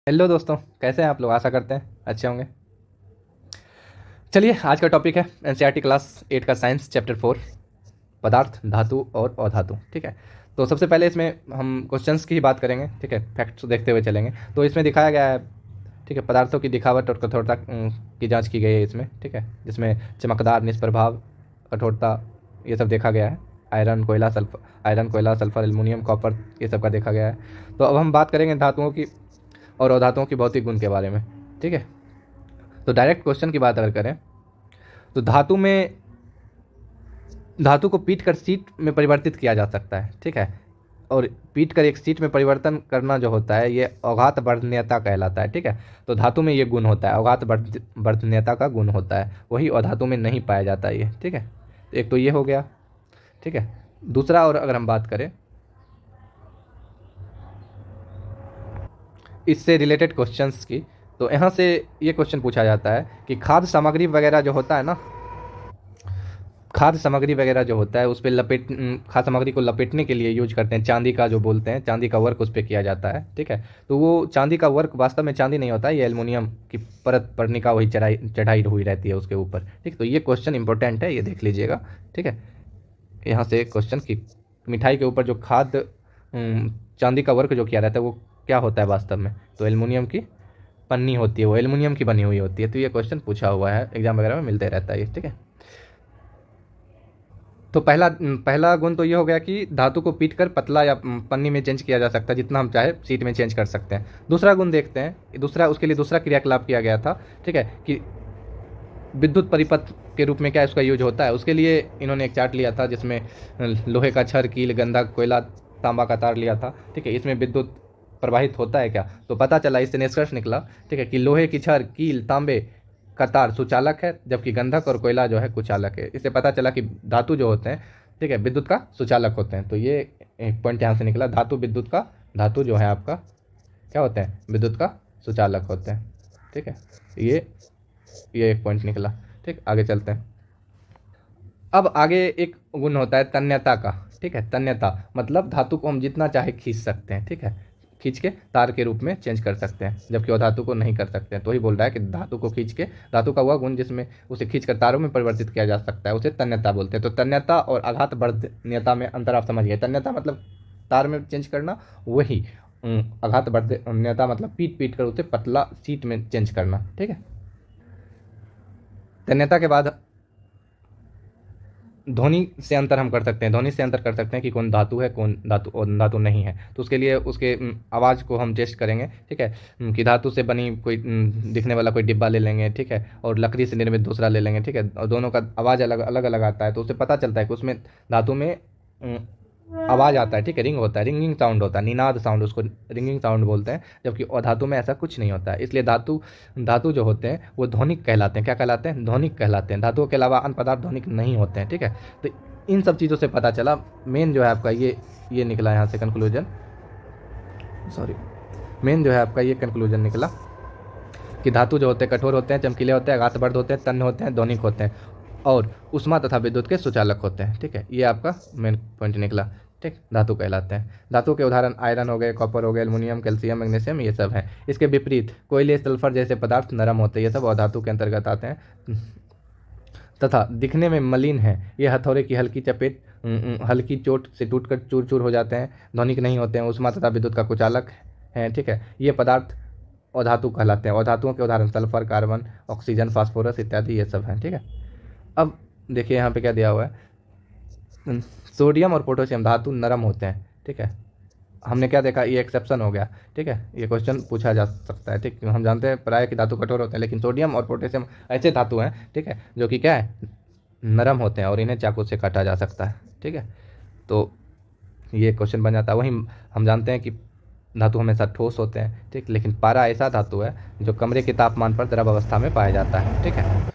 Hello दोस्तों, कैसे हैं आप लोग? आशा करते हैं अच्छे होंगे। चलिए, आज का टॉपिक है एनसीईआरटी क्लास 8 का साइंस चैप्टर 4, पदार्थ, धातु और अधातु। ठीक है, तो सबसे पहले इसमें हम क्वेश्चंस की ही बात करेंगे। ठीक है, फैक्ट्स देखते हुए चलेंगे। तो इसमें दिखाया गया है, ठीक है, पदार्थों की दिखावट और कठोरता की जांच की गई है इसमें। ठीक है, जिसमें चमकदार, निष्प्रभाव, कठोरता, ये सब देखा गया है। आयरन, कोयला, सल्फर, एल्युमिनियम, कॉपर, ये सब का देखा गया है। तो अब हम बात करेंगे धातुओं की और अधातुओं की भौतिक गुण के बारे में। ठीक है, तो डायरेक्ट क्वेश्चन की बात अगर करें तो धातु को पीट कर सीट में परिवर्तित किया जा सकता है। ठीक है, और पीट कर एक सीट में परिवर्तन करना जो होता है ये अघात वर्धनीयता कहलाता है। ठीक है, तो धातु में ये गुण होता है, अघात वर्धनीयता का गुण होता है, वही अधातु में नहीं पाया जाता ये। ठीक है, तो एक तो ये हो गया। ठीक है, दूसरा और अगर हम बात करें इससे रिलेटेड क्वेश्चंस की, तो यहाँ से ये क्वेश्चन पूछा जाता है कि खाद्य सामग्री वगैरह जो होता है ना, खाद्य सामग्री वगैरह जो होता है उस पर खाद्य सामग्री को लपेटने के लिए यूज करते हैं चांदी का, जो बोलते हैं चांदी का वर्क उस पर किया जाता है। ठीक है, तो वो चांदी का वर्क वास्तव में चांदी नहीं होता है, ये एल्युमिनियम की परत पर्णिका वही चढ़ाई हुई रहती है उसके ऊपर। ठीक, तो ये क्वेश्चन इंपॉर्टेंट है, ये देख लीजिएगा। ठीक है, यहाँ से क्वेश्चन की मिठाई के ऊपर जो चांदी का वर्क जो किया रहता है वो क्या होता है वास्तव में, तो एल्युमिनियम की पन्नी होती है, वो एल्युमिनियम की बनी हुई होती है। तो ये क्वेश्चन पूछा हुआ है, एग्जाम वगैरह में मिलते रहता है ये। ठीक है, तो पहला पहला गुण तो ये हो गया कि धातु को पीट कर पतला या पन्नी में चेंज किया जा सकता है, जितना हम चाहे सीट में चेंज कर सकते हैं। दूसरा गुण देखते हैं, उसके लिए दूसरा क्रियाकलाप किया गया था। ठीक है, कि विद्युत परिपथ के रूप में क्या इसका यूज होता है, उसके लिए इन्होंने एक चार्ट लिया था जिसमें लोहे का छड़, कील, गंधक, कोयला, तांबा का तार लिया था। ठीक है, इसमें विद्युत प्रवाहित होता है क्या, तो पता चला, इससे निष्कर्ष निकला। ठीक है, कि लोहे की छड़, कील, तांबे का तार सुचालक है, जबकि गंधक और कोयला जो है कुचालक है। इससे पता चला कि धातु जो होते हैं, ठीक है, विद्युत का सुचालक होते हैं। तो ये एक पॉइंट यहाँ से निकला, धातु जो है आपका क्या होते हैं, विद्युत का सुचालक होते हैं। ठीक है, ये एक पॉइंट निकला। ठीक, आगे चलते हैं। अब आगे एक गुण होता है तन्यता का। ठीक है, तन्यता मतलब धातु को हम जितना चाहे खींच सकते हैं। ठीक है, खींच के तार के रूप में चेंज कर सकते हैं, जबकि वो धातु को नहीं कर सकते हैं। तो ही बोल रहा है कि धातु को खींच के, धातु का वह गुण जिसमें उसे खींच कर तारों में परिवर्तित किया जा सकता है उसे तन्यता बोलते हैं। तो तन्यता और आघात वर्धनीयता में अंतर आप समझ गए। तन्यता मतलब तार में चेंज करना, वही आघात वर्धनीयता मतलब पीट पीट कर उसे पतला सीट में चेंज करना। ठीक है, तन्यता के बाद ध्वनि से अंतर हम कर सकते हैं, ध्वनि से अंतर कर सकते हैं कि कौन धातु है, कौन धातु और धातु नहीं है। तो उसके लिए उसके आवाज़ को हम टेस्ट करेंगे। ठीक है, कि धातु से बनी कोई दिखने वाला कोई डिब्बा ले लेंगे। ठीक है, और लकड़ी से निर्मित दूसरा ले लेंगे। ठीक है, और दोनों का आवाज़ अलग अलग अलग आता है, तो उससे पता चलता है कि उसमें धातु में आवाज़ आता है। ठीक है, रिंग होता है, रिंगिंग साउंड होता है, निनाद साउंड, उसको रिंगिंग साउंड बोलते हैं। जबकि अधातु में ऐसा कुछ नहीं होता है, इसलिए धातु जो होते हैं वो ध्वनिक कहलाते हैं। क्या कहलाते हैं? ध्वनिक कहलाते हैं। धातुओं के अलावा अन्य पदार्थ ध्वनिक नहीं होते हैं। ठीक है, तो इन सब चीज़ों से पता चला, मेन जो है आपका ये निकला यहाँ से कंक्लूजन, मेन जो है आपका ये कंक्लूजन निकला कि धातु जो होते हैं कठोर होते हैं, चमकीले होते हैं, आघातवर्ध होते हैं, तन्य होते हैं, ध्वनिक होते हैं और उष्मा तथा विद्युत के सुचालक होते हैं। ठीक है, ये आपका मेन पॉइंट निकला। ठीक, धातु कहलाते हैं। धातु के उदाहरण आयरन हो गए, कॉपर हो गए, एल्युमिनियम, कैल्शियम, मैग्नीशियम, ये सब हैं। इसके विपरीत कोयले, सल्फर जैसे पदार्थ नरम होते हैं, ये सब अधातु के अंतर्गत आते हैं तथा दिखने में मलिन है। ये हथौड़े की हल्की चोट से टूटकर चूर चूर हो जाते हैं, ध्वनिक नहीं होते हैं, उष्मा तथा विद्युत का कुचालक हैं। ठीक है, ये पदार्थ अधातु कहलाते हैं। अधातुओं के उदाहरण सल्फर, कार्बन, ऑक्सीजन, फास्फोरस इत्यादि ये सब हैं। ठीक है, अब देखिए यहाँ पे क्या दिया हुआ है, सोडियम और पोटेशियम धातु नरम होते हैं। ठीक है, हमने क्या देखा, ये एक्सेप्शन हो गया। ठीक है, ये क्वेश्चन पूछा जा सकता है। ठीक, हम जानते हैं प्राय कि धातु कठोर होते हैं, लेकिन सोडियम और पोटेशियम ऐसे धातु हैं, ठीक है, जो कि क्या है, नरम होते हैं और इन्हें चाकू से काटा जा सकता है। ठीक है, तो ये क्वेश्चन बन जाता है। वहीं हम जानते हैं कि धातु हमेशा ठोस होते हैं। ठीक, लेकिन पारा ऐसा धातु है जो कमरे के तापमान पर द्रव अवस्था में पाया जाता है। ठीक है,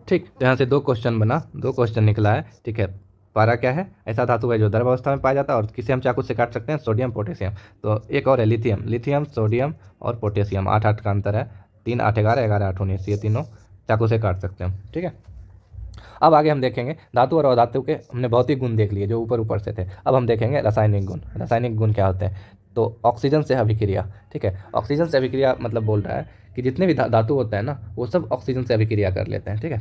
ठीक, तो यहाँ से दो क्वेश्चन निकला है। ठीक है, पारा क्या है, ऐसा धातु है जो द्रव अवस्था में पाया जाता है और किसे हम चाकू से काट सकते हैं, सोडियम, पोटेशियम। तो एक और है लिथियम, सोडियम और पोटेशियम, 8 का अंतर है, 3 8 11 11 8 19, ये तीनों चाकू से काट सकते हैं। ठीक है, अब आगे हम देखेंगे धातु और अधातु के हमने भौतिक गुण देख लिए जो ऊपर ऊपर से थे। अब हम देखेंगे रासायनिक गुण। रासायनिक गुण क्या होते हैं, तो ऑक्सीजन से अभिक्रिया, ठीक है। ऑक्सीजन से अभिक्रिया मतलब बोल रहा है कि जितने भी धातु होते हैं ना वो सब ऑक्सीजन से अभिक्रिया कर लेते हैं, ठीक है।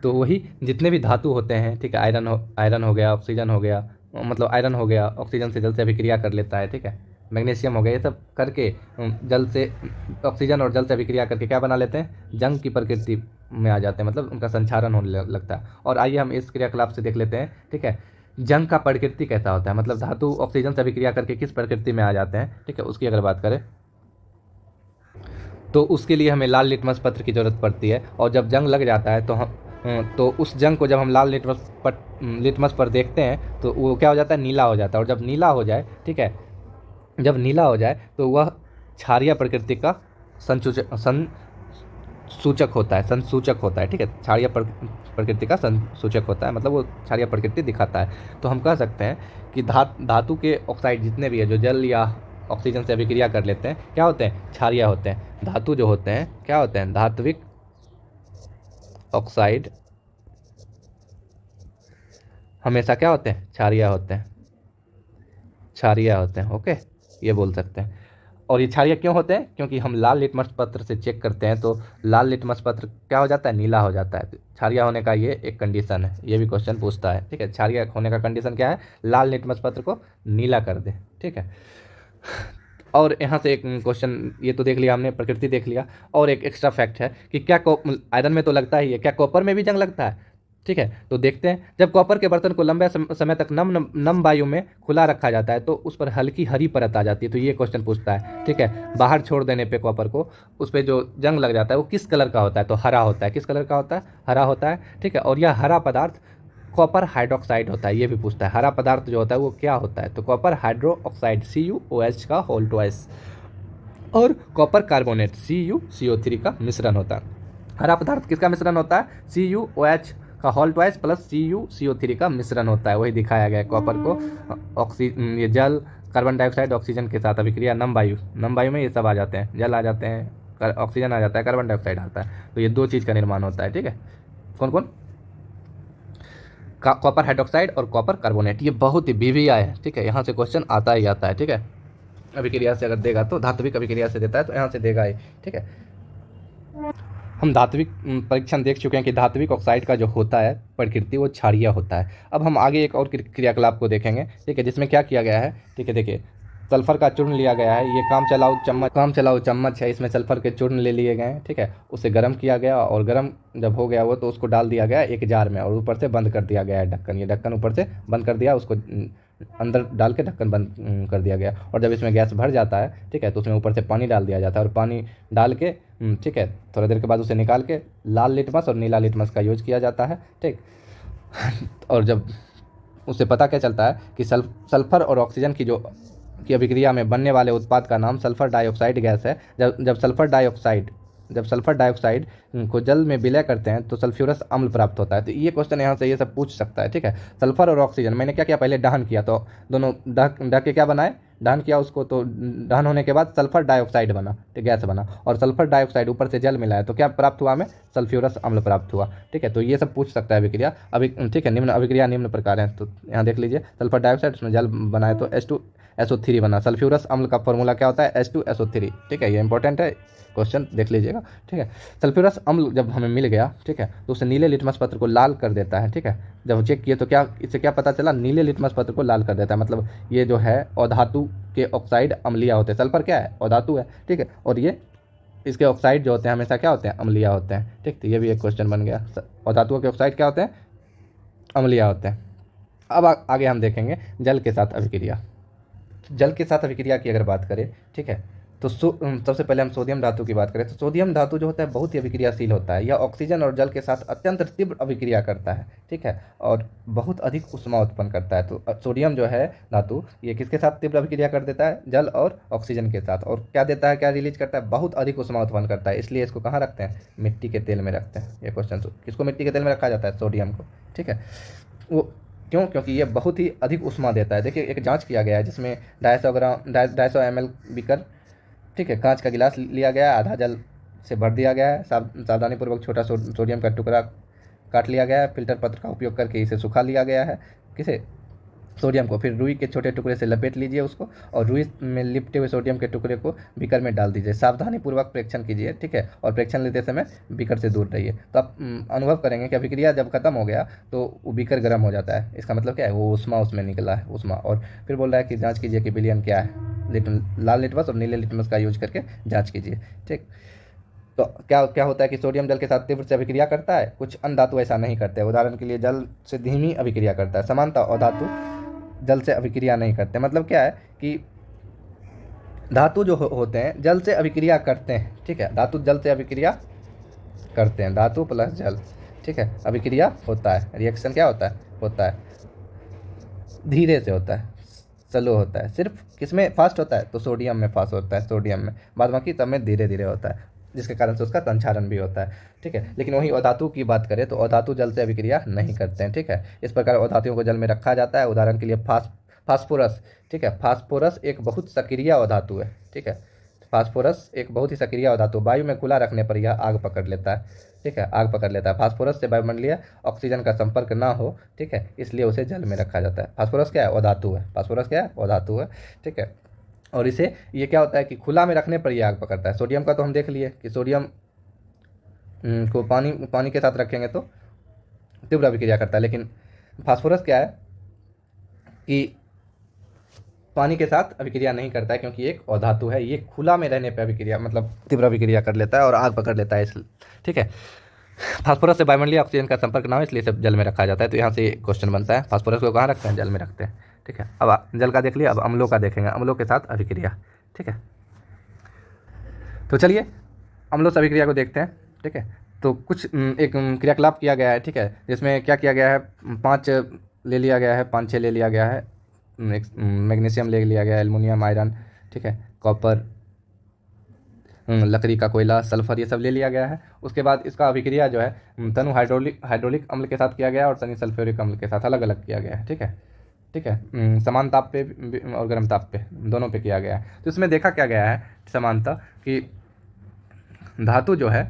तो वही जितने भी धातु होते हैं, ठीक है, आयरन हो गया, ऑक्सीजन हो गया, मतलब आयरन हो गया ऑक्सीजन से जल से अभिक्रिया कर लेता है, ठीक है। मैग्नीशियम हो गया, ये सब करके जल से ऑक्सीजन और जल से अभिक्रिया करके क्या बना लेते हैं, जंग की प्रकृति में आ जाते हैं, मतलब उनका संचारण होने लगता है। और आइए हम इस क्रियाकलाप से देख लेते हैं, ठीक है, जंग का प्रकृति कैसा होता है, मतलब धातु ऑक्सीजन से अभिक्रिया करके किस प्रकृति में आ जाते हैं, ठीक है, उसकी अगर बात करें तो उसके लिए हमें लाल लिटमस पत्र की ज़रूरत पड़ती है। और जब जंग लग जाता है तो उस जंग को जब हम लाल लिटमस पर देखते हैं तो वो क्या हो जाता है, नीला हो जाता है। और जब नीला हो जाए, ठीक है, जब नीला हो जाए तो वह क्षारीय प्रकृति का संसूचक होता है, संसूचक होता है, ठीक है। क्षारीय प्रकृति का संसूचक होता है, मतलब वो क्षारीय प्रकृति दिखाता है। तो हम कह सकते हैं कि धातु के ऑक्साइड जितने भी है जो जल या ऑक्सीजन से अभिक्रिया कर लेते हैं क्या होते हैं, क्षारीय होते हैं। धातु जो होते हैं क्या होते हैं, धात्विक ऑक्साइड हमेशा क्या होते हैं, क्षारीय होते हैं, क्षारीय होते हैं, ओके, ये बोल सकते हैं। और ये क्षारीय क्यों होते हैं, क्योंकि हम लाल लिटमस पत्र से चेक करते हैं तो लाल लिटमस पत्र क्या हो जाता है, नीला हो जाता है। क्षारीय होने का ये एक कंडीशन है, ये भी क्वेश्चन पूछता है, ठीक है। क्षारीय होने का कंडीशन क्या है, लाल लिटमस पत्र को नीला कर दे, ठीक है। और यहाँ से एक क्वेश्चन, ये तो देख लिया हमने, प्रकृति देख लिया। और एक एक्स्ट्रा फैक्ट है कि क्या आयरन में तो लगता ही है, क्या कॉपर में भी जंग लगता है, ठीक है। तो देखते हैं, जब कॉपर के बर्तन को लंबे समय तक नम वायु में खुला रखा जाता है तो उस पर हल्की हरी परत आ जाती है। तो ये क्वेश्चन पूछता है, ठीक है, बाहर छोड़ देने पे कॉपर को उस पर जो जंग लग जाता है वो किस कलर का होता है, तो हरा होता है। किस कलर का होता है, हरा होता है, ठीक है। और यह हरा पदार्थ कॉपर हाइड्रोक्साइड होता है, ये भी पूछता है। हरा पदार्थ जो होता है वो क्या होता है, तो कॉपर हाइड्रोक्साइड CuOH का होल ट्वाइस, और कॉपर कार्बोनेट CuCO3 का मिश्रण होता है। हरा पदार्थ किसका मिश्रण होता है, CuOH का होल ट्वाइस प्लस CuCO3 का मिश्रण होता है। वही दिखाया गया है, कॉपर को ये जल, कार्बन डाइऑक्साइड, ऑक्सीजन के साथ अभिक्रिया, नम वायु में ये सब आ जाते हैं, जल आ जाते हैं, ऑक्सीजन आ जाता है, कार्बन डाइऑक्साइड आता है। तो ये दो चीज़ का निर्माण होता है, ठीक है। कौन कौन, कॉपर हाइड्रोक्साइड और कॉपर कार्बोनेट, ये बहुत ही BVI है, ठीक है। यहाँ से क्वेश्चन आता ही आता है, ठीक है। अभिक्रिया से अगर देगा तो धात्विक अभिक्रिया से देता है तो यहाँ से देगा ही, ठीक है। हम धात्विक परीक्षण देख चुके हैं कि धात्विक ऑक्साइड का जो होता है प्रकृति वो क्षारीय होता है। अब हम आगे एक और क्रियाकलाप को देखेंगे, ठीक है, जिसमें क्या किया गया है, ठीक है। देखिए, सल्फर का चूर्ण लिया गया है, ये काम चलाऊ चम्मच है, इसमें सल्फर के चूर्ण ले लिए गए हैं, ठीक है। उसे गर्म किया गया और गर्म जब हो गया वो तो उसको डाल दिया गया एक जार में और ऊपर से बंद कर दिया गया है ढक्कन। ये ढक्कन ऊपर से बंद कर दिया, उसको अंदर डाल के ढक्कन बंद कर दिया गया। और जब इसमें गैस भर जाता है, ठीक है, तो उसमें ऊपर से पानी डाल दिया जाता है और पानी डाल के, ठीक है, थोड़ा देर के बाद उसे निकाल के लाल लिटमस और नीला लिटमस का यूज किया जाता है, ठीक। और जब उससे पता क्या चलता है कि सल्फर और ऑक्सीजन की अभिक्रिया में बनने वाले उत्पाद का नाम सल्फर डाइऑक्साइड गैस है। जब सल्फर डाइऑक्साइड को जल में विलय करते हैं तो सल्फ्यूरस अम्ल प्राप्त होता है। तो ये क्वेश्चन यहाँ से ये सब पूछ सकता है, ठीक है। सल्फर और ऑक्सीजन मैंने क्या किया, पहले दहन किया, तो दोनों ढक के क्या बनाए, दहन किया उसको, तो दहन होने के बाद सल्फर डाइऑक्साइड बना, ठीक, गैस बना। और सल्फर डाइऑक्साइड ऊपर से जल मिलाया तो क्या प्राप्त हुआ हमें, सल्फ्यूरस अम्ल प्राप्त हुआ, ठीक है। तो ये सब पूछ सकता है अभिक्रिया, ठीक है। अभिक्रिया निम्न प्रकार है, तो यहाँ देख लीजिए, सल्फर डाइऑक्साइड उसमें जल बनाए तो H2SO3 बना। सल्फ्यूरस अम्ल का फॉर्मूला क्या होता है, H2SO3, ठीक है। ये इंपॉर्टेंट है, क्वेश्चन देख लीजिएगा, ठीक है। सल्फ्यूरस अम्ल जब हमें मिल गया, ठीक है, तो उसे नीले लिटमस पत्र को लाल कर देता है, ठीक है। जब चेक किए तो क्या इससे क्या पता चला, नीले लिटमस पत्र को लाल कर देता है, मतलब ये जो है अधातु के ऑक्साइड अम्लीय होते हैं। सल्फर क्या है, अधातु है, ठीक है। और ये इसके ऑक्साइड जो होते हैं हमेशा क्या होते हैं, अम्लीय होते हैं, ठीक। तो ये भी एक क्वेश्चन बन गया, अधातुओं के ऑक्साइड क्या होते हैं, अम्लीय होते हैं। अब आगे हम देखेंगे जल के साथ अभिक्रिया। जल के साथ अभिक्रिया की अगर बात करें, ठीक है, तो सबसे पहले हम सोडियम धातु की बात करें तो सोडियम धातु जो होता है बहुत ही अभिक्रियाशील होता है। यह ऑक्सीजन और जल के साथ अत्यंत तीव्र अभिक्रिया करता है, ठीक है, और बहुत अधिक ऊष्मा उत्पन्न करता है। तो सोडियम जो है धातु, ये किसके साथ तीव्र अभिक्रिया कर देता है, जल और ऑक्सीजन के साथ, और क्या देता है, क्या रिलीज करता है, बहुत अधिक ऊष्मा उत्पन्न करता है। इसलिए इसको कहाँ रखते हैं, मिट्टी के तेल में रखते हैं। ये क्वेश्चन किसको मिट्टी के तेल में रखा जाता है, सोडियम को, ठीक है। वो क्यों, क्योंकि ये बहुत ही अधिक ऊष्मा देता है। देखिए, एक जांच किया गया है जिसमें 250 ml बीकर, ठीक है, कांच का गिलास लिया गया, आधा जल से भर दिया गया है, सावधानीपूर्वक छोटा सोडियम का टुकड़ा काट लिया गया है, फिल्टर पत्र का उपयोग करके इसे सुखा लिया गया है, किसे, सोडियम को फिर रुई के छोटे टुकड़े से लपेट लीजिए उसको, और रुई में लिपटे हुए सोडियम के टुकड़े को बीकर में डाल दीजिए। सावधानीपूर्वक प्रेक्षण कीजिए, ठीक है, और प्रेक्षण लेते समय बीकर से दूर रहिए। तो आप अनुभव करेंगे कि अभिक्रिया जब खत्म हो गया तो वो बीकर गर्म हो जाता है। इसका मतलब क्या है, वो उष्मा उसमें निकला है, उष्मा। और फिर बोल रहा है कि जाँच कीजिए कि विलयन क्या है। लाल लिटमस और नीले लिटमस का यूज करके जाँच कीजिए, ठीक। तो क्या क्या होता है कि सोडियम जल के साथ तीव्र से अभिक्रिया करता है, कुछ अन्य धातु ऐसा नहीं करते। उदाहरण के लिए जल से धीमी अभिक्रिया करता है। समानतः अधातु जल से अभिक्रिया नहीं करते। मतलब क्या है कि धातु जो होते हैं जल से अभिक्रिया करते हैं, ठीक है, धातु जल से अभिक्रिया करते हैं, धातु प्लस जल, ठीक है, अभिक्रिया होता है, रिएक्शन क्या होता है धीरे से होता है, स्लो होता है। सिर्फ किसमें फास्ट होता है, तो सोडियम में फास्ट होता है, सोडियम में। बाद बाकी सब में धीरे धीरे होता है, जिसके कारण से उसका संक्षारण भी होता है, ठीक है। लेकिन वही अधातु की बात करें तो अधातु जल से अभिक्रिया नहीं करते हैं, ठीक है। इस प्रकार अधातुओं को जल में रखा जाता है। उदाहरण के लिए फास्फोरस, ठीक है, फास्फोरस एक बहुत सक्रिय अधातु है, ठीक है। फास्फोरस एक बहुत ही सक्रिय अधातु, वायु में खुला रखने पर यह आग पकड़ लेता है, ठीक है, आग पकड़ लेता है। फास्फोरस से वायुमंडलीय ऑक्सीजन का संपर्क ना हो, ठीक है, इसलिए उसे जल में रखा जाता है। फास्फोरस क्या है, अधातु है, फास्फोरस क्या है, अधातु है, ठीक है। और इसे ये क्या होता है कि खुला में रखने पर ये आग पकड़ता है। सोडियम का तो हम देख लिए कि सोडियम को पानी के साथ रखेंगे तो तीव्र अभिक्रिया करता है, लेकिन फास्फोरस क्या है कि पानी के साथ अभिक्रिया नहीं करता है, क्योंकि एक अधातु है, ये खुला में रहने पर अभिक्रिया मतलब तीव्र अभिक्रिया कर लेता है और आग पकड़ लेता है, इसलिए, ठीक है। फास्फोरस से वायुमंडलीय ऑक्सीजन का संपर्क ना हो, इसलिए सब जल में रखा जाता है। तो यहाँ से क्वेश्चन बनता है, फास्फोरस को कहाँ रखते हैं, जल में रखते हैं, ठीक है। अब जल का देख लिया, अब अम्लों का देखेंगे, अम्लों के साथ अभिक्रिया, ठीक है। तो चलिए अम्लों से अभिक्रिया को देखते हैं, ठीक है। तो कुछ एक क्रियाकलाप किया गया है, ठीक है, जिसमें क्या किया गया है, 5 ले लिया गया है, 5-6 ले लिया गया है, मैग्नीशियम ले लिया गया है, एल्युमिनियम, आयरन, ठीक है, कॉपर, लकड़ी का कोयला, सल्फर, ये सब ले लिया गया है। उसके बाद इसका अभिक्रिया जो है तनु हाइड्रोलिक अम्ल के साथ किया गया है और तनु सल्फ्यूरिक अम्ल के साथ अलग अलग किया गया है, ठीक है, ठीक है। समान ताप पे और गर्म ताप पे दोनों पे किया गया है। तो इसमें देखा क्या गया है समानता कि धातु जो है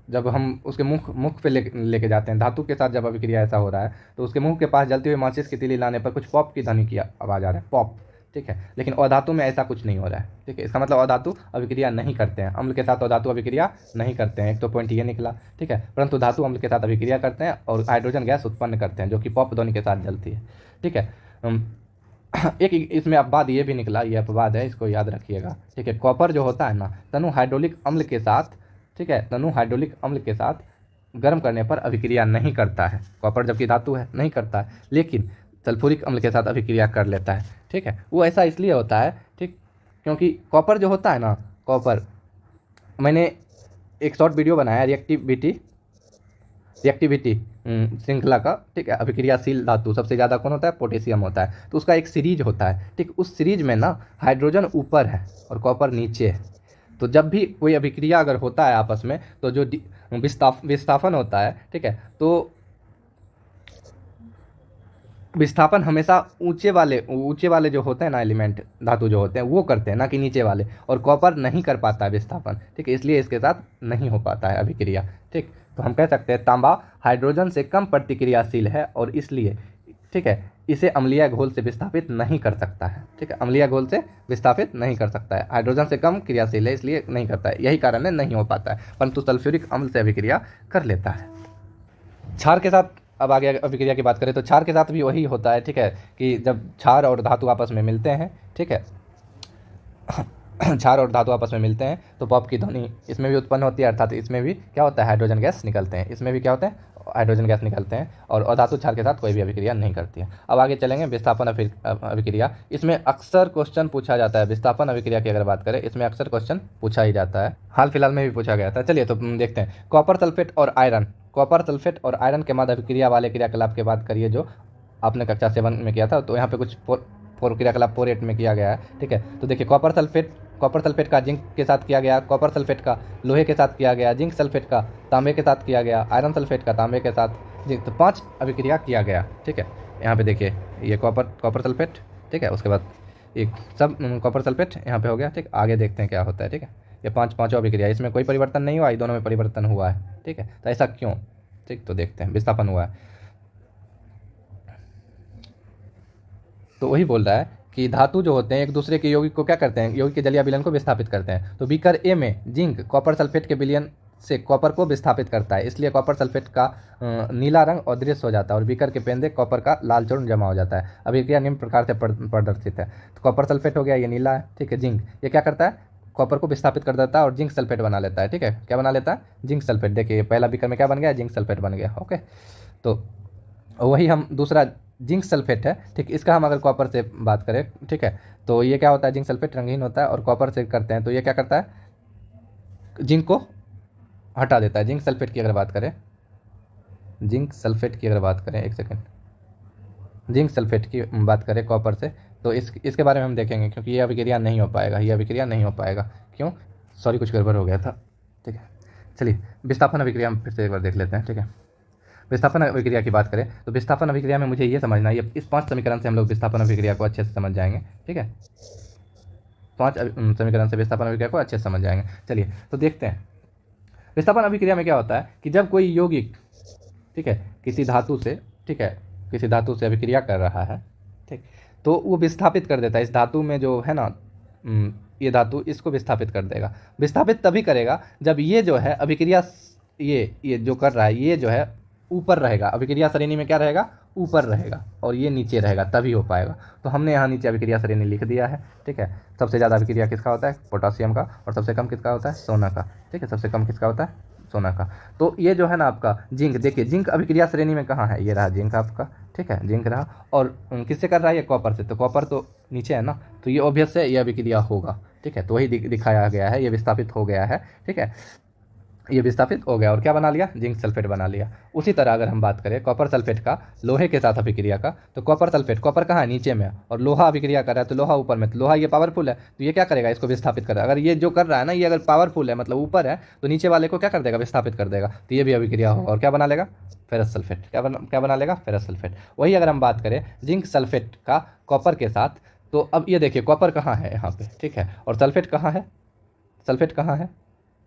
जब हम उसके मुख पे लेके जाते हैं, धातु के साथ जब अभिक्रिया ऐसा हो रहा है तो उसके मुंह के पास जलती हुई माचिस की तीली लाने पर कुछ पॉप की ध्वनि की आवाज़ आ रहा है, पॉप, ठीक है। लेकिन अधातु में ऐसा कुछ नहीं हो रहा है, ठीक है। इसका मतलब अधातु अभिक्रिया नहीं करते हैं, अम्ल के साथ अधातु अभिक्रिया नहीं करते हैं, एक तो पॉइंट ये निकला, ठीक है। परंतु धातु अम्ल के साथ अभिक्रिया करते हैं और हाइड्रोजन गैस उत्पन्न करते हैं जो कि पॉप ध्वनि के साथ जलती है, ठीक है। एक इसमें अपवाद ये भी निकला, ये अपवाद है, इसको याद रखिएगा, ठीक है। कॉपर जो होता है ना, तनु हाइड्रोलिक अम्ल के साथ, ठीक है, तनु हाइड्रोलिक अम्ल के साथ गर्म करने पर अभिक्रिया नहीं करता है, कॉपर जबकि धातु है नहीं करता है, लेकिन सल्फ्यूरिक अम्ल के साथ अभिक्रिया कर लेता है, ठीक है। वो ऐसा इसलिए होता है, ठीक, क्योंकि कॉपर जो होता है ना, कॉपर, मैंने एक शॉर्ट वीडियो बनाया रिएक्टिविटी श्रृंखला का, ठीक है। अभिक्रियाशील धातु सबसे ज़्यादा कौन होता है, पोटेशियम होता है। तो उसका एक सीरीज होता है, ठीक, उस सीरीज में ना हाइड्रोजन ऊपर है और कॉपर नीचे है। तो जब भी कोई अभिक्रिया अगर होता है आपस में तो जो विस्थापन होता है, ठीक है, तो विस्थापन हमेशा ऊंचे वाले जो होते हैं ना एलिमेंट, धातु जो होते हैं वो करते हैं, ना कि नीचे वाले। और कॉपर नहीं कर पाता है विस्थापन, ठीक है, इसलिए इसके साथ नहीं हो पाता है अभिक्रिया, ठीक। तो हम कह सकते हैं तांबा हाइड्रोजन से कम प्रतिक्रियाशील है और इसलिए, ठीक है, इसे अम्लीय घोल से विस्थापित नहीं कर सकता है, ठीक है, अम्लीय घोल से विस्थापित नहीं कर सकता है, हाइड्रोजन से कम क्रियाशील है इसलिए नहीं करता है, यही कारण है नहीं हो पाता है। परंतु सल्फ्यूरिक अम्ल से अभिक्रिया कर लेता है। क्षार के साथ अब आगे अभिक्रिया की बात करें तो क्षार के साथ भी वही होता है, ठीक है, कि जब क्षार और धातु आपस में मिलते हैं, ठीक है, क्षार और धातु आपस में मिलते हैं तो पॉप की ध्वनि इसमें भी उत्पन्न होती है, अर्थात इसमें भी क्या होता है, हाइड्रोजन गैस निकलते हैं, इसमें भी क्या होता है, हाइड्रोजन गैस निकलते हैं। और अधातु क्षार के साथ कोई भी अभिक्रिया नहीं करती है। अब आगे चलेंगे विस्थापन अभिक्रिया। इसमें अक्सर क्वेश्चन पूछा जाता है, विस्थापन अभिक्रिया की अगर बात करें इसमें अक्सर क्वेश्चन पूछा ही जाता है, हाल फिलहाल में भी पूछा गया था। चलिए तो देखते हैं, कॉपर सल्फेट और आयरन के मध्य अभिक्रिया वाले क्रियाकलाप की बात करिए जो आपने कक्षा 7 में किया था। तो यहाँ पे कुछ क्रियाकलाप 4 में किया गया है, ठीक है। तो देखिए कॉपर सल्फेट का जिंक के साथ किया गया, कॉपर सल्फेट का लोहे के साथ किया गया, जिंक सल्फेट का तांबे के साथ किया गया, आयरन सल्फेट का तांबे के साथ जिंक, तो 5 अभिक्रिया किया गया, ठीक है। यहाँ पे देखिए ये कॉपर सल्फेट, ठीक है, उसके बाद एक सब कॉपर सल्फेट यहाँ पे हो गया, ठीक। आगे देखते हैं क्या होता है, ठीक है। ये पांचों अभिक्रिया, इसमें कोई परिवर्तन नहीं हुआ, दोनों में परिवर्तन हुआ है, ठीक है। तो ऐसा क्यों, ठीक, तो देखते हैं, विस्थापन हुआ है। तो वही बोल रहा है कि धातु जो होते हैं एक दूसरे के यौगिक को क्या करते हैं, यौगिक के जलीय विलयन को विस्थापित करते हैं। तो बीकर ए में जिंक कॉपर सल्फेट के विलयन से कॉपर को विस्थापित करता है, इसलिए कॉपर सल्फेट का नीला रंग अदृश्य हो जाता है और बीकर के पेंदे कॉपर का लाल चूर्ण जमा हो जाता है। अभिक्रिया निम्न प्रकार से प्रदर्शित है। तो कॉपर सल्फेट हो गया, ये नीला है, ठीक है। जिंक ये क्या करता है, कॉपर को विस्थापित कर देता है और जिंक सल्फेट बना लेता है, ठीक है। क्या बना लेता है, जिंक सल्फेट। देखिए पहला बीकर में क्या बन गया, जिंक सल्फेट बन गया, ओके। तो वही हम दूसरा जिंक सल्फेट है, ठीक, इसका हम अगर कॉपर से बात करें, ठीक है, तो ये क्या होता है, जिंक सल्फेट रंगीन होता है और कॉपर से करते हैं तो ये क्या करता है, जिंक को हटा देता है। जिंक सल्फेट की अगर बात करें, जिंक सल्फेट की अगर बात करें, एक सेकेंड, जिंक सल्फेट की बात करें कॉपर से, तो इसके बारे में हम देखेंगे, क्योंकि ये अभिक्रिया नहीं हो पाएगा, ये अभिक्रिया नहीं हो पाएगा। क्यों, सॉरी कुछ गड़बड़ हो गया था, ठीक है। चलिए विस्थापन अभिक्रिया हम फिर से एक बार देख लेते हैं, ठीक है। विस्थापन अभिक्रिया की बात करें तो विस्थापन अभिक्रिया में मुझे ये समझना है, ये इस 5 समीकरण से हम लोग विस्थापन अभिक्रिया को अच्छे से समझ जाएंगे, ठीक है। 5 समीकरण से विस्थापन अभिक्रिया को अच्छे से समझ जाएंगे। चलिए तो देखते हैं विस्थापन अभिक्रिया में क्या होता है कि जब कोई यौगिक, ठीक है, किसी धातु से, ठीक है, किसी धातु से अभिक्रिया कर रहा है, ठीक, तो वो विस्थापित कर देता है इस धातु में जो है ना, ये धातु इसको विस्थापित कर देगा। विस्थापित तभी करेगा जब ये जो है अभिक्रिया, ये जो कर रहा है ये जो है ऊपर रहेगा, अभिक्रिया श्रेणी में क्या रहेगा, ऊपर रहेगा, और ये नीचे रहेगा, तभी हो पाएगा। तो हमने यहाँ नीचे अभिक्रिया श्रेणी लिख दिया है, ठीक है। सबसे ज़्यादा अभिक्रिया किसका होता है, पोटासियम का, और सबसे कम किसका होता है, सोना का, ठीक है। सबसे कम किसका होता है, सोना का। तो ये जो है ना आपका जिंक, देखिए जिंक अभिक्रिया श्रेणी में कहाँ है, ये रहा जिंक आपका, ठीक है, जिंक रहा, और किससे कर रहा है, ये कॉपर से, तो कॉपर तो नीचे है ना, तो ये ऑब्वियस है, ये अभिक्रिया होगा, ठीक है। तो वही दिखाया गया है, ये विस्थापित हो गया है, ठीक है, ये विस्थापित हो गया और क्या बना लिया, जिंक सल्फेट बना लिया। उसी तरह अगर हम बात करें कॉपर सल्फेट का लोहे के साथ अभिक्रिया का, तो कॉपर सल्फेट, कॉपर कहाँ है, नीचे में, और लोहा अभिक्रिया कर रहा है तो लोहा ऊपर में, तो लोहा ये पावरफुल है तो ये क्या करेगा, इसको विस्थापित करेगा। अगर ये जो कर रहा है ना, ये अगर पावरफुल है मतलब ऊपर है, तो नीचे वाले को क्या कर देगा, विस्थापित कर देगा, तो ये भी अभिक्रिया होगा और क्या बना लेगा, फेरस सल्फेट। क्या बना लेगा, फेरस सल्फेट। वही अगर हम बात करें जिंक सल्फेट का कॉपर के साथ, तो अब ये देखिए कॉपर कहाँ है यहाँ पे, ठीक है, और सल्फेट कहाँ है, सल्फेट कहाँ है,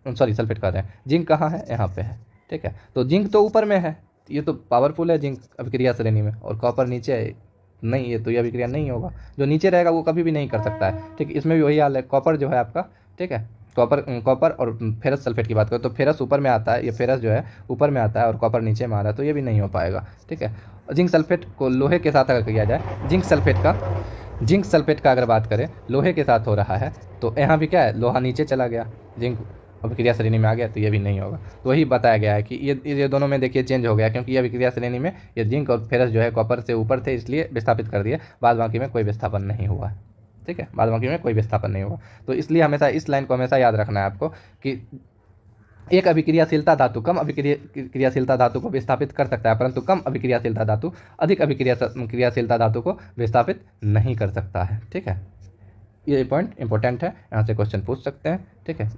सॉरी सल्फेट कह रहे हैं, जिंक कहाँ है, यहाँ पे है, ठीक है। तो जिंक तो ऊपर में है, ये तो पावरफुल है जिंक अभिक्रिया श्रेणी में, और कॉपर नीचे है, नहीं ये तो ये अभिक्रिया नहीं होगा, जो नीचे रहेगा वो कभी भी नहीं कर सकता है, ठीक। इसमें भी वही हाल है, कॉपर जो है आपका, ठीक है, कॉपर और फेरस सल्फेट की बात करें तो फेरस ऊपर में आता है, ये फेरस जो है ऊपर में आता है और कॉपर नीचे में आ रहा है, तो ये भी नहीं हो पाएगा, ठीक है। जिंक सल्फेट को लोहे के साथ अगर किया जाए, जिंक सल्फेट का अगर बात करें लोहे के साथ हो रहा है, तो यहाँ भी क्या है, लोहा नीचे चला गया, जिंक अभिक्रिया श्रेणी में आ गया, तो ये भी नहीं होगा। तो वही बताया गया है कि ये दोनों में देखिए चेंज हो गया, क्योंकि ये अभिक्रिया श्रेणी में ये जिंक और फेरस जो है कॉपर से ऊपर थे, इसलिए विस्थापित कर दिए, बाद बाकी में कोई विस्थापन नहीं हुआ, ठीक है, बाद बाकी में कोई विस्थापन नहीं हुआ। तो इसलिए हमेशा इस लाइन को हमेशा याद रखना है आपको कि एक अभिक्रियाशीलता धातु कम अभिक्रियाशीलता धातु को विस्थापित कर सकता है, परंतु कम अभिक्रियाशीलता धातु अधिक क्रियाशीलता धातु को विस्थापित नहीं कर सकता है, ठीक है। ये पॉइंट इंपॉर्टेंट है, यहाँ से क्वेश्चन पूछ सकते हैं, ठीक है।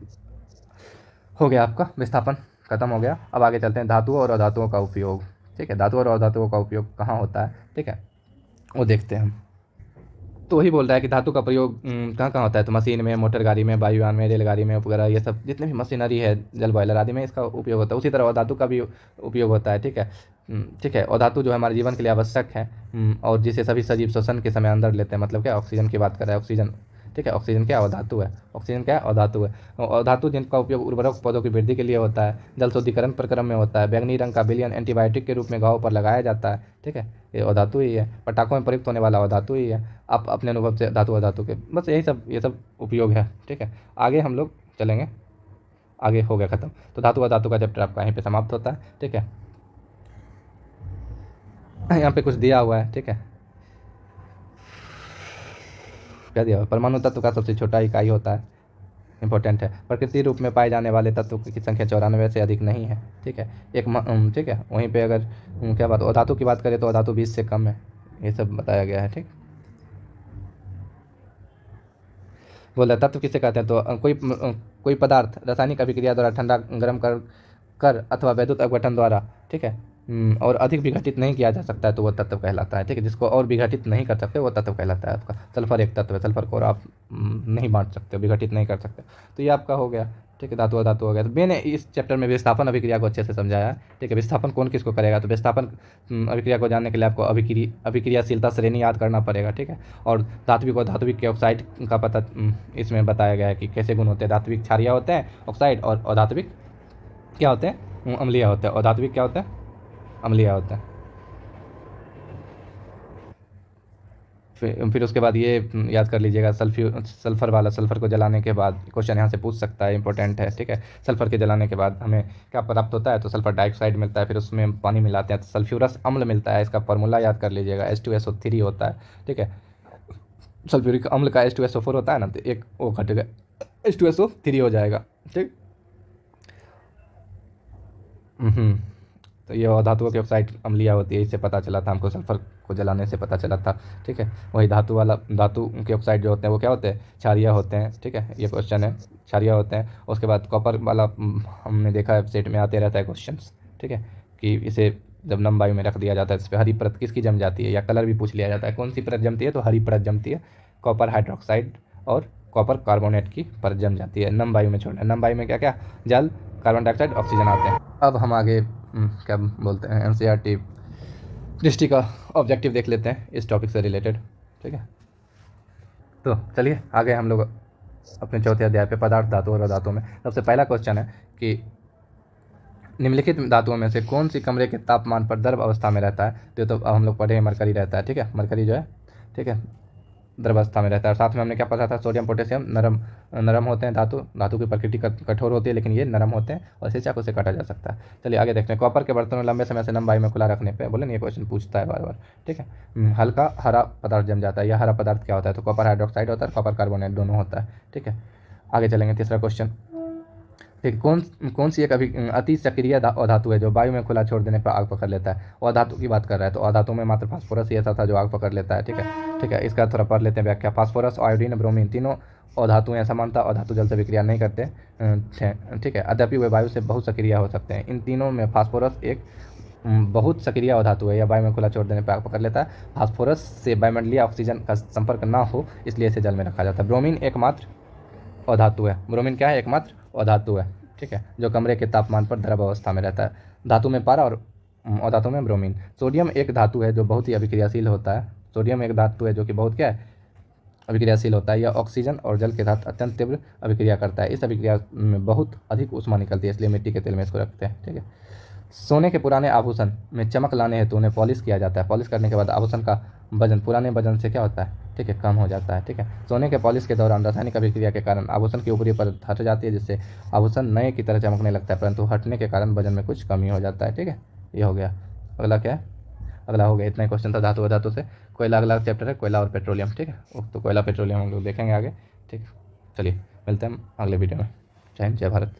हो गया आपका विस्थापन खत्म हो गया। अब आगे चलते हैं धातुओं और अधातुओं का उपयोग, ठीक है। धातु और अधातुओं का उपयोग कहाँ होता है, ठीक है, वो देखते हैं हम। तो वही बोल रहा है कि धातु का प्रयोग कहाँ कहाँ होता है, तो मशीन में, मोटर गाड़ी में, वायुयान में, रेलगाड़ी में वगैरह, ये सब जितने भी मशीनरी है, जल बॉयलर आदि में इसका उपयोग होता है। उसी तरह धातु का भी उपयोग होता है, ठीक है, ठीक है। और धातु जो है हमारे जीवन के लिए आवश्यक है, और जिसे सभी सजीव श्वसन के समय अंदर लेते हैं, मतलब क्या, ऑक्सीजन की बात कर रहा है, ऑक्सीजन, ठीक है। ऑक्सीजन क्या, अधातु है, ऑक्सीजन क्या है, अधातु है। अधातु जिनका उपयोग उर्वरक पौधों की वृद्धि के लिए होता है, जल शुद्धिकरण प्रक्रम में होता है, बैंगनी रंग का विलयन एंटीबायोटिक के रूप में घाव पर लगाया जाता है, ठीक है, ये अधातु ही है। पटाखों में प्रयुक्त होने वाला अधातु ही है। आप अपने अनुभव से धातु अधातु के बस यही सब, ये सब उपयोग है, ठीक है। आगे हम लोग चलेंगे, आगे हो गया खत्म। तो धातु अधातु का चैप्टर आपका यहीं पे समाप्त होता है, ठीक है। यहाँ पे कुछ दिया हुआ है, ठीक है, क्या दिया हुआ, परमाणु तत्व का सबसे छोटा इकाई होता है, इंपॉर्टेंट है। प्रकृति रूप में पाए जाने वाले तत्व की संख्या 94 से अधिक नहीं है, ठीक है। ठीक है, वहीं पे अगर क्या बात, अधातु की बात करें तो अधातु 20 से कम है, ये सब बताया गया है, ठीक। बोला तत्व किसे कहते हैं, तो कोई पदार्थ रासायनिक अभिक्रिया द्वारा ठंडा गर्म कर अथवा वैद्युत अपघटन द्वारा, ठीक है, और अधिक विघटित नहीं किया जा सकता है, तो वो तत्व कहलाता है, ठीक है। जिसको और विघटित नहीं कर सकते वो तत्व कहलाता है आपका। सल्फर एक तत्व है, सल्फर को आप नहीं बांट सकते, विघटित नहीं कर सकते। तो ये आपका हो गया, ठीक है, धातु अधातु हो गया। तो मैंने इस चैप्टर में विस्थापन अभिक्रिया को अच्छे से समझाया है। ठीक है, विस्थापन कौन किसको करेगा, तो विस्थापन अभिक्रिया को जानने के लिए आपको अभिक्रियाशीलता श्रेणी याद करना पड़ेगा। ठीक है, और धात्विक और धात्विक के ऑक्साइड का पता इसमें बताया गया है कि कैसे गुण होते हैं। धात्विक क्षारीय होते हैं ऑक्साइड, और अधात्विक क्या होते हैं, अम्लीय होते हैं। और धात्विक क्या होते हैं, अम्लीय होते हैं। फिर उसके बाद ये याद कर लीजिएगा, सल्फर वाला, सल्फर को जलाने के बाद क्वेश्चन यहाँ से पूछ सकता है, इंपॉर्टेंट है। ठीक है, सल्फर के जलाने के बाद हमें क्या प्राप्त होता है, तो सल्फर डाइऑक्साइड मिलता है, फिर उसमें पानी मिलाते हैं तो सल्फ्यूरस अम्ल मिलता है। इसका फॉर्मूला याद कर लीजिएगा, H2SO3 होता है। ठीक है, सल्फ्यूरिक अम्ल का H2SO4 होता है ना, तो एक वो घटेगा, H2SO3 हो जाएगा। ठीक, तो ये धातुओं की ऑक्साइड अम्लीय होती है, इससे पता चला था हमको, सल्फर को जलाने से पता चला था। ठीक है, वही धातु के ऑक्साइड जो होते हैं वो क्या होते हैं, क्षारीय होते हैं। ठीक है, ये क्वेश्चन है, क्षारीय होते हैं। उसके बाद कॉपर वाला हमने देखा है, सेट में आते रहता है क्वेश्चन। ठीक है, कि इसे जब नम वायु में रख दिया जाता है, इस पर हरी परत किसकी जम जाती है, या कलर भी पूछ लिया जाता है, कौन सी परत जमती है, तो हरी परत जमती है। कॉपर हाइड्रोक्साइड और कॉपर कार्बोनेट की परत जम जाती है नम वायु में छोड़ना। नम वायु में क्या क्या, जल, कार्बन डाइऑक्साइड, ऑक्सीजन आते हैं। अब हम आगे क्या बोलते हैं, NCERT दृष्टि का ऑब्जेक्टिव देख लेते हैं इस टॉपिक से रिलेटेड। ठीक है, तो चलिए आगे हम लोग अपने चौथे अध्याय पे, पदार्थ, धातु और अधातु में। सबसे पहला क्वेश्चन है कि निम्नलिखित धातुओं में से कौन सी कमरे के तापमान पर द्रव अवस्था में रहता है। तो हम लोग पढ़े हैं, मरकरी रहता है। ठीक है, मरकरी जो है, ठीक है, द्रव अवस्था में रहता है। साथ में हमने क्या पढ़ा था, सोडियम पोटेशियम नरम होते हैं। धातु की प्रकृति कठोर होती है, लेकिन ये नरम होते हैं और इसे चाकू से काटा जा सकता है। चलिए आगे देखते हैं। कॉपर के बर्तनों में लंबे समय से नम वायु में खुला रखने पे, बोले ये क्वेश्चन पूछता है बार बार। ठीक है, हल्का हरा पदार्थ जम जाता है। यह हरा पदार्थ क्या होता है, तो कॉपर हाइड्रोक्साइड होता है, कॉपर कार्बोनेट दोनों होता है। ठीक है, आगे चलेंगे, तीसरा क्वेश्चन। ठीक, कौन सी एक अति सक्रिय अधातु है जो वायु में खुला छोड़ देने पर आग पकड़ लेता है। और धातु की बात कर रहा है, तो अधातु में मात्र फास्फोरस ही ऐसा था जो आग पकड़ लेता है। ठीक है, इसका थोड़ा पढ़ लेते हैं व्याख्या। फास्फोरस, आयोडीन, ब्रोमीन तीनों अधातुएं असमानता अधातु जल से विक्रिया नहीं करते थे। ठीक है, अद्यपि वे वायु से बहुत सक्रिय हो सकते हैं। इन तीनों में फास्फोरस एक बहुत सक्रिय अधातु है, या वायु में खुला छोड़ देने पर आग पकड़ लेता है। फास्फोरस से वायुमंडलीय ऑक्सीजन का संपर्क ना हो, इसलिए इसे जल में रखा जाता है। ब्रोमीन एकमात्र अधातु है। ब्रोमीन क्या है, एकमात्र अधातु है। ठीक है, जो कमरे के तापमान पर द्रव अवस्था में रहता है। धातु में पारा और अधातु में ब्रोमीन। सोडियम एक धातु है जो बहुत ही अभिक्रियाशील होता है। सोडियम एक धातु है जो कि बहुत क्या है, अभिक्रियाशील होता है। यह ऑक्सीजन और जल के साथ अत्यंत तीव्र अभिक्रिया करता है। इस अभिक्रिया में बहुत अधिक ऊष्मा निकलती है, इसलिए मिट्टी के तेल में इसको रखते हैं। ठीक है, सोने के पुराने आभूषण में चमक लाने हेतु उन्हें पॉलिश किया जाता है। पॉलिश करने के बाद आभूषण का वजन पुराने वजन से क्या होता है, ठीक है, कम हो जाता है। ठीक है, सोने के पॉलिश के दौरान रासायनिक अभिक्रिया के कारण आभूषण की ऊपरी परत हट जाती है, जिससे आभूषण नए की तरह चमकने लगता है, परंतु हटने के कारण वजन में कुछ कमी हो जाता है। ठीक है, ये हो गया। अगला क्या है, अगला हो गया, इतना ही क्वेश्चन था धातु अधातु से। कोयला अगला चैप्टर है, कोयला और पेट्रोलियम। ठीक है, तो कोयला पेट्रोलियम हम लोग देखेंगे आगे। ठीक, चलिए मिलते हैं अगले वीडियो में। जय हिंद, जय भारत।